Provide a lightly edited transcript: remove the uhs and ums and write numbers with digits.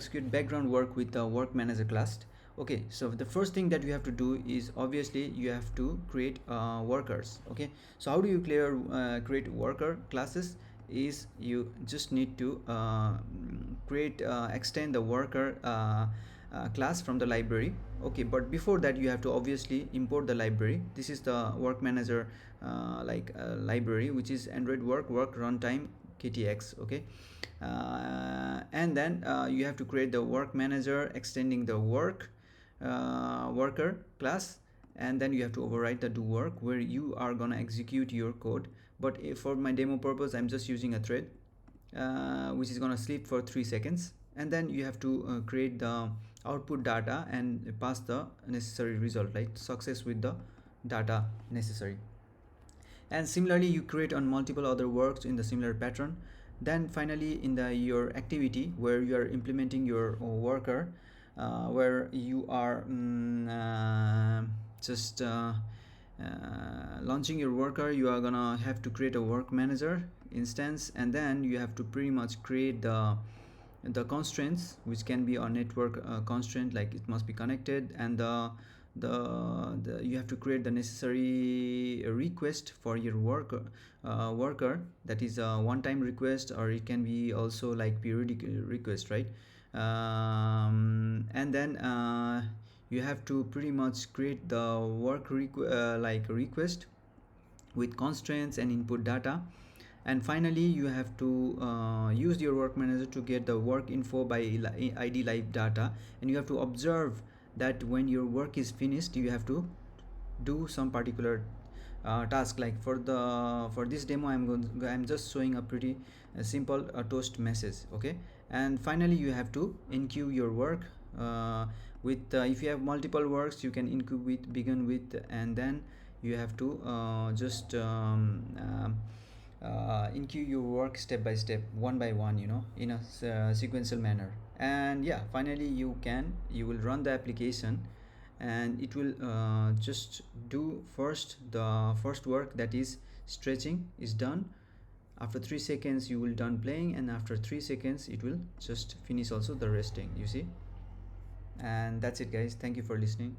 Execute background work with the work manager class. Okay, so the first thing that you have to do is obviously you have to create workers. Okay, so how do you create worker classes is you just need to create extend the worker class from the library. Okay, but before that you have to obviously import the library. This is the work manager library, which is Android work runtime KTX. Okay, and then you have to create the work manager extending the worker class, and then you have to override the do work where you are gonna execute your code. But for my demo purpose I'm just using a thread which is gonna sleep for 3 seconds, and then you have to create the output data and pass the necessary result, like success with the data necessary. And similarly you create on multiple other works in the similar pattern. Then finally in the your activity where you are implementing your worker, where you are just launching your worker, you are gonna have to create a work manager instance, and then you have to pretty much create the constraints, which can be a network constraint, like it must be connected, and you have to create the necessary request for your worker, that is a one-time request, or it can be also like periodic request, right? And then you have to pretty much create the request with constraints and input data. And finally you have to use your work manager to get the work info by id live data, and you have to observe that when your work is finished you have to do some particular task. Like for this demo I'm just showing a pretty simple toast message. Okay, and finally you have to enqueue your work with if you have multiple works you can enqueue with begin with, and then you have to just enqueue your work step by step, one by one, in a sequential manner. And yeah, finally you will run the application, and it will just do the first work, that is stretching is done. After 3 seconds you will done playing, and after 3 seconds it will just finish also the resting, you see. And that's it guys, thank you for listening.